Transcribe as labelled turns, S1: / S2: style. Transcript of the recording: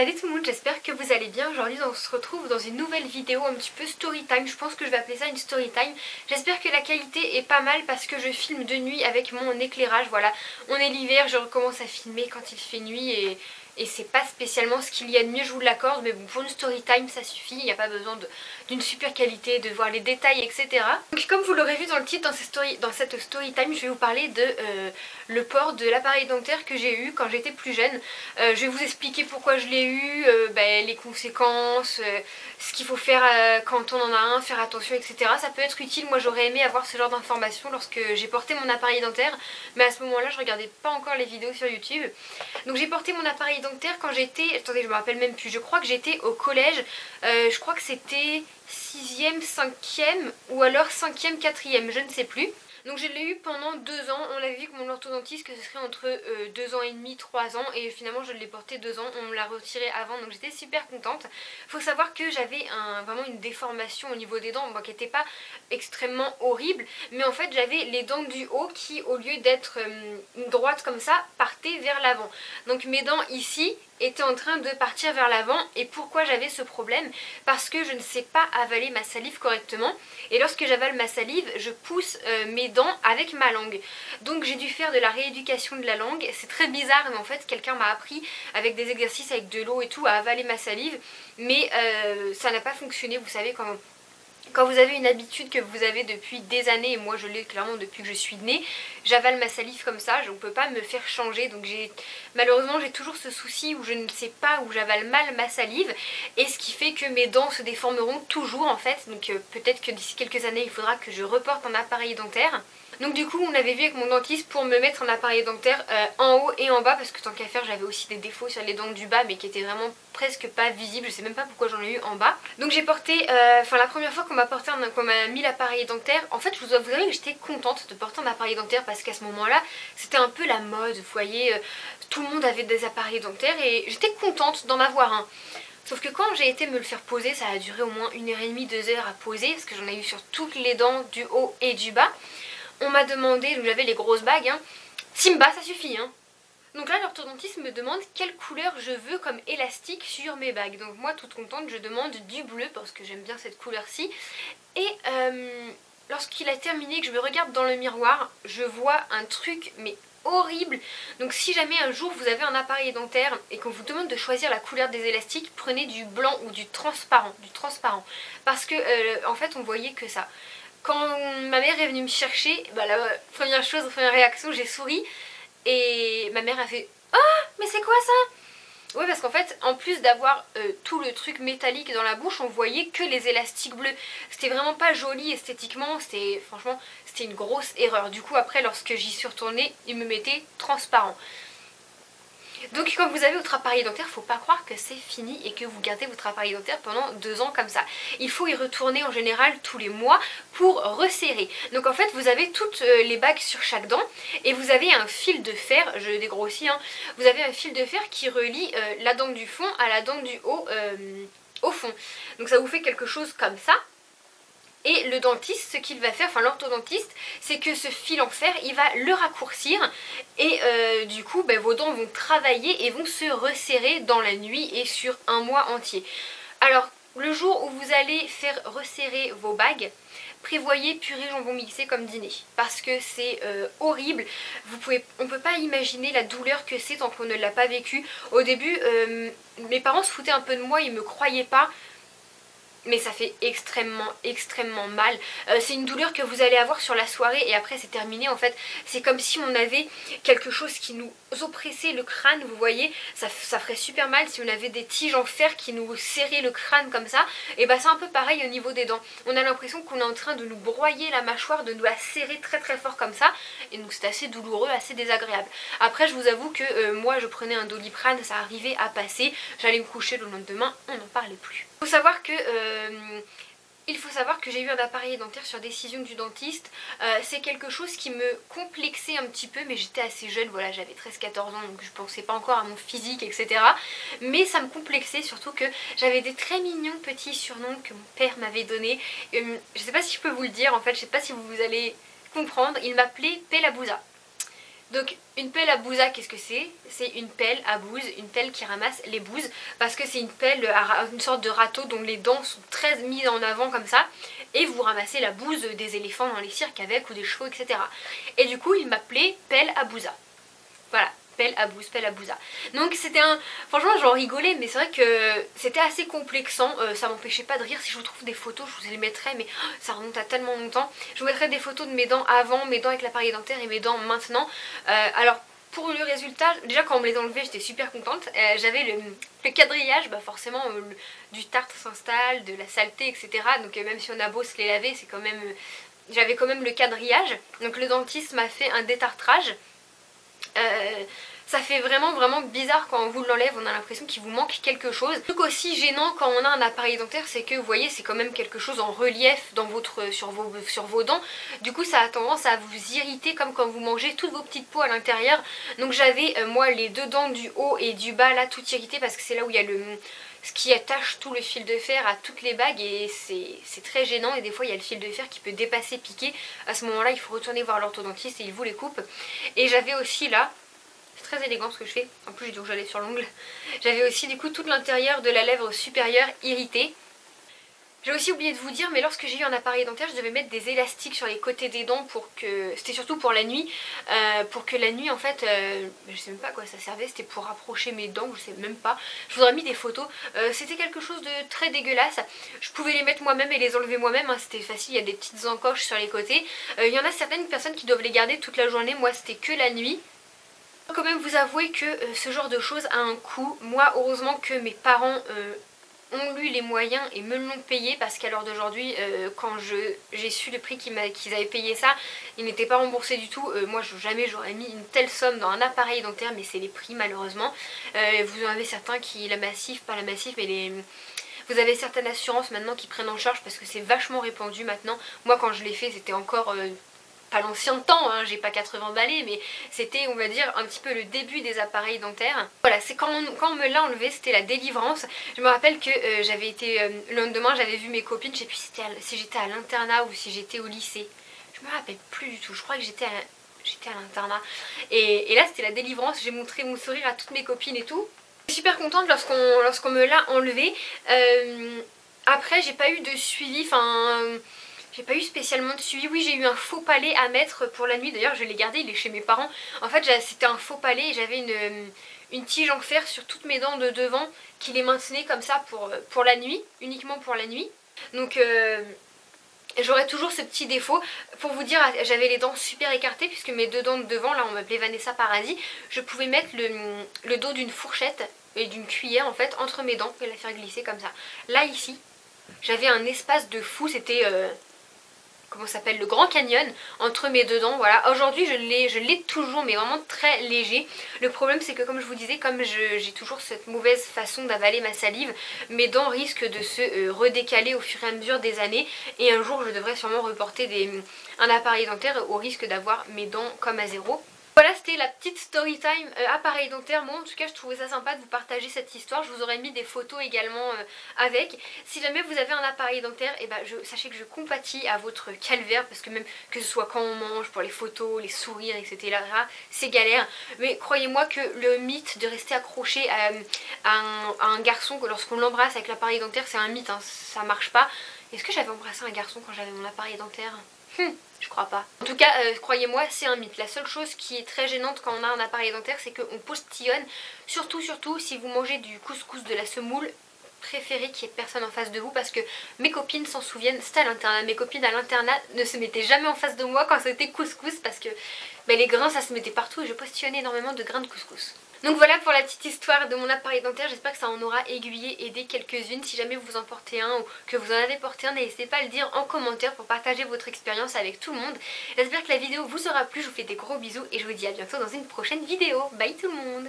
S1: Salut tout le monde, j'espère que vous allez bien. Aujourd'hui on se retrouve dans une nouvelle vidéo un petit peu story time. Je pense que je vais appeler ça une story time. J'espère que la qualité est pas mal parce que je filme de nuit avec mon éclairage. Voilà, on est l'hiver, je recommence à filmer quand il fait nuit et c'est pas spécialement ce qu'il y a de mieux, je vous l'accorde. Mais bon, pour une story time ça suffit, il n'y a pas besoin d'une super qualité, de voir les détails, etc. Donc comme vous l'aurez vu dans le titre, dans cette story time, je vais vous parler de le port de l'appareil dentaire que j'ai eu quand j'étais plus jeune. Je vais vous expliquer pourquoi je l'ai eu, les conséquences, ce qu'il faut faire quand on en a un, faire attention, etc. Ça peut être utile, moi j'aurais aimé avoir ce genre d'informations lorsque j'ai porté mon appareil dentaire, mais à ce moment-là je regardais pas encore les vidéos sur YouTube. Donc j'ai porté mon appareil dentaire quand j'étais, attendez je me rappelle même plus, je crois que j'étais au collège, je crois que c'était 6e, 5e ou alors 5e, 4e, je ne sais plus. Donc je l'ai eu pendant 2 ans, on avait vu avec mon orthodontiste que ce serait entre 2 ans et demi, 3 ans et finalement je l'ai porté 2 ans, on me l'a retiré avant donc j'étais super contente. Faut savoir que j'avais vraiment une déformation au niveau des dents, qui n'était pas extrêmement horrible, mais en fait j'avais les dents du haut qui au lieu d'être droites comme ça, partaient vers l'avant. Donc mes dents ici était en train de partir vers l'avant. Et pourquoi j'avais ce problème? Parce que je ne sais pas avaler ma salive correctement et lorsque j'avale ma salive je pousse mes dents avec ma langue. Donc j'ai dû faire de la rééducation de la langue. C'est très bizarre mais en fait quelqu'un m'a appris avec des exercices avec de l'eau et tout à avaler ma salive, mais ça n'a pas fonctionné. Vous savez quand vous avez une habitude que vous avez depuis des années, et moi je l'ai clairement depuis que je suis née, j'avale ma salive comme ça, je ne peux pas me faire changer. Donc malheureusement j'ai toujours ce souci où je ne sais pas, où j'avale mal ma salive, et ce qui fait que mes dents se déformeront toujours en fait. Donc peut-être que d'ici quelques années il faudra que je reporte un appareil dentaire. Donc du coup on avait vu avec mon dentiste pour me mettre un appareil dentaire en haut et en bas, parce que tant qu'à faire j'avais aussi des défauts sur les dents du bas mais qui étaient vraiment presque pas visibles. Je sais même pas pourquoi j'en ai eu en bas. Donc j'ai porté, la première fois qu'on m'a mis l'appareil dentaire, en fait je vous avouerai que j'étais contente de porter un appareil dentaire parce qu'à ce moment là c'était un peu la mode, vous voyez, tout le monde avait des appareils dentaires et j'étais contente d'en avoir un. Sauf que quand j'ai été me le faire poser, ça a duré au moins 1h30, 2h à poser, parce que j'en ai eu sur toutes les dents du haut et du bas. On m'a demandé, donc j'avais les grosses bagues, hein, Simba ça suffit hein. Donc là l'orthodontiste me demande quelle couleur je veux comme élastique sur mes bagues. Donc moi toute contente je demande du bleu parce que j'aime bien cette couleur-ci. Et lorsqu'il a terminé, que je me regarde dans le miroir, je vois un truc mais horrible. Donc si jamais un jour vous avez un appareil dentaire et qu'on vous demande de choisir la couleur des élastiques, prenez du blanc ou du transparent. Parce que en fait on voyait que ça. Quand ma mère est venue me chercher, la première réaction, j'ai souri et ma mère a fait « Ah, mais c'est quoi ça ?» Ouais, parce qu'en fait, en plus d'avoir tout le truc métallique dans la bouche, on voyait que les élastiques bleus. C'était vraiment pas joli esthétiquement, franchement, c'était une grosse erreur. Du coup, après, lorsque j'y suis retournée, ils me mettaient transparent. Donc quand vous avez votre appareil dentaire, faut pas croire que c'est fini et que vous gardez votre appareil dentaire pendant 2 ans comme ça. Il faut y retourner en général tous les mois pour resserrer. Donc en fait vous avez toutes les bagues sur chaque dent et vous avez un fil de fer, je dégrossis hein, vous avez un fil de fer qui relie la dent du fond à la dent du haut au fond. Donc ça vous fait quelque chose comme ça. Et le dentiste, ce qu'il va faire, enfin l'orthodontiste, c'est que ce fil en fer, il va le raccourcir et du coup vos dents vont travailler et vont se resserrer dans la nuit et sur un mois entier. Alors le jour où vous allez faire resserrer vos bagues, prévoyez purée jambon mixé comme dîner parce que c'est horrible. On peut pas imaginer la douleur que c'est tant qu'on ne l'a pas vécu. Au début mes parents se foutaient un peu de moi, ils me croyaient pas. Mais ça fait extrêmement mal. C'est une douleur que vous allez avoir sur la soirée et après c'est terminé en fait. C'est comme si on avait quelque chose qui nous oppressait le crâne, vous voyez. Ça ferait super mal si on avait des tiges en fer qui nous serraient le crâne comme ça. Et c'est un peu pareil au niveau des dents. On a l'impression qu'on est en train de nous broyer la mâchoire, de nous la serrer très fort comme ça. Et donc c'est assez douloureux, assez désagréable. Après je vous avoue que moi je prenais un Doliprane, ça arrivait à passer. J'allais me coucher le lendemain, on n'en parlait plus. Il faut savoir que j'ai eu un appareil dentaire sur décision du dentiste. C'est quelque chose qui me complexait un petit peu, mais j'étais assez jeune, voilà, j'avais 13-14 ans, donc je pensais pas encore à mon physique, etc. Mais ça me complexait, surtout que j'avais des très mignons petits surnoms que mon père m'avait donnés. Je sais pas si je peux vous le dire, en fait, je sais pas si vous allez comprendre, il m'appelait Pelabouza. Donc une pelle à bouza, qu'est-ce que c'est? C'est une pelle à bouse, une pelle qui ramasse les bouses, parce que c'est une pelle, une sorte de râteau dont les dents sont très mises en avant comme ça, et vous ramassez la bouse des éléphants dans les cirques avec, ou des chevaux, etc. Et du coup il m'appelait pelle à bouza. Voilà, pelle à bouse, pelle à bouza. Donc c'était un... Franchement j'en rigolais, mais c'est vrai que c'était assez complexant, ça m'empêchait pas de rire. Si je vous trouve des photos, je vous les mettrai, mais ça remonte à tellement longtemps. Je vous mettrai des photos de mes dents avant, mes dents avec l'appareil dentaire et mes dents maintenant. Alors pour le résultat, déjà quand on me les enlevait j'étais super contente. J'avais le quadrillage, bah forcément du tartre s'installe, de la saleté, etc. Donc même si on a beau se les laver, c'est quand même... J'avais quand même le quadrillage. Donc le dentiste m'a fait un détartrage. Ça fait vraiment bizarre quand on vous l'enlève, on a l'impression qu'il vous manque quelque chose. Le truc aussi gênant quand on a un appareil dentaire, c'est que vous voyez c'est quand même quelque chose en relief dans sur vos dents. Du coup ça a tendance à vous irriter comme quand vous mangez toutes vos petites peaux à l'intérieur. Donc j'avais moi les deux dents du haut et du bas là tout irrité parce que c'est là où il y a ce qui attache tout le fil de fer à toutes les bagues et c'est très gênant et des fois il y a le fil de fer qui peut dépasser, piquer. À ce moment là il faut retourner voir l'orthodontiste et il vous les coupe. Et j'avais aussi là, c'est très élégant ce que je fais, en plus j'ai du rouge à lèvres sur l'ongle, j'avais aussi du coup tout l'intérieur de la lèvre supérieure irrité. J'ai aussi oublié de vous dire, mais lorsque j'ai eu un appareil dentaire, je devais mettre des élastiques sur les côtés des dents pour que... C'était surtout pour la nuit, pour que la nuit en fait, je sais même pas à quoi ça servait, c'était pour rapprocher mes dents, je sais même pas. Je vous aurais mis des photos, c'était quelque chose de très dégueulasse. Je pouvais les mettre moi-même et les enlever moi-même, hein, c'était facile, il y a des petites encoches sur les côtés. Il y en a certaines personnes qui doivent les garder toute la journée, moi c'était que la nuit. Je dois quand même vous avouer que ce genre de choses a un coût. Moi heureusement que mes parents... ont eu les moyens et me l'ont payé parce qu'à l'heure d'aujourd'hui quand j'ai su le prix qu'ils avaient payé ça, ils n'étaient pas remboursés du tout. Moi jamais j'aurais mis une telle somme dans un appareil dentaire, mais c'est les prix malheureusement. Vous en avez certains qui, la Massif, pas la Massif mais vous avez certaines assurances maintenant qui prennent en charge parce que c'est vachement répandu maintenant. Moi quand je l'ai fait c'était encore... pas l'ancien temps, hein, j'ai pas 80 balais, mais c'était on va dire un petit peu le début des appareils dentaires. Voilà, c'est quand on me l'a enlevé, c'était la délivrance. Je me rappelle que j'avais été, le lendemain j'avais vu mes copines, je sais plus si j'étais à l'internat ou si j'étais au lycée. Je me rappelle plus du tout, je crois que j'étais à l'internat. Et là c'était la délivrance, j'ai montré mon sourire à toutes mes copines et tout. Je suis super contente lorsqu'on me l'a enlevé. Après j'ai pas eu de suivi, enfin... J'ai pas eu spécialement de suivi. Oui, j'ai eu un faux palais à mettre pour la nuit. D'ailleurs, je l'ai gardé, il est chez mes parents. En fait, c'était un faux palais et j'avais une tige en fer sur toutes mes dents de devant qui les maintenait comme ça pour la nuit, uniquement pour la nuit. Donc, j'aurais toujours ce petit défaut. Pour vous dire, j'avais les dents super écartées puisque mes deux dents de devant, là, on m'appelait Vanessa Paradis. Je pouvais mettre le dos d'une fourchette et d'une cuillère en fait entre mes dents et la faire glisser comme ça. Là, ici, j'avais un espace de fou. C'était... comment ça s'appelle, le Grand Canyon entre mes deux dents. Voilà, aujourd'hui je l'ai toujours mais vraiment très léger. Le problème c'est que comme je vous disais, comme j'ai toujours cette mauvaise façon d'avaler ma salive, mes dents risquent de se redécaler au fur et à mesure des années et un jour je devrais sûrement reporter un appareil dentaire au risque d'avoir mes dents comme à zéro. Voilà, c'était la petite story time appareil dentaire. Moi en tout cas je trouvais ça sympa de vous partager cette histoire. Je vous aurais mis des photos également avec. Si jamais vous avez un appareil dentaire, et ben sachez que je compatis à votre calvaire. Parce que même que ce soit quand on mange, pour les photos, les sourires, etc. c'est galère. Mais croyez-moi que le mythe de rester accroché à un garçon que lorsqu'on l'embrasse avec l'appareil dentaire, c'est un mythe, hein, ça marche pas. Est-ce que j'avais embrassé un garçon quand j'avais mon appareil dentaire ? Je crois pas. En tout cas, croyez-moi, c'est un mythe. La seule chose qui est très gênante quand on a un appareil dentaire, c'est qu'on postillonne. Surtout si vous mangez du couscous, de la semoule, préférez qu'il n'y ait personne en face de vous parce que mes copines s'en souviennent, c'était à l'internat. Mes copines à l'internat ne se mettaient jamais en face de moi quand c'était couscous parce que les grains ça se mettait partout et je postillonnais énormément de grains de couscous. Donc voilà pour la petite histoire de mon appareil dentaire, j'espère que ça en aura aiguillé, aidé quelques-unes. Si jamais vous en portez un ou que vous en avez porté un, n'hésitez pas à le dire en commentaire pour partager votre expérience avec tout le monde. J'espère que la vidéo vous aura plu, je vous fais des gros bisous et je vous dis à bientôt dans une prochaine vidéo. Bye tout le monde!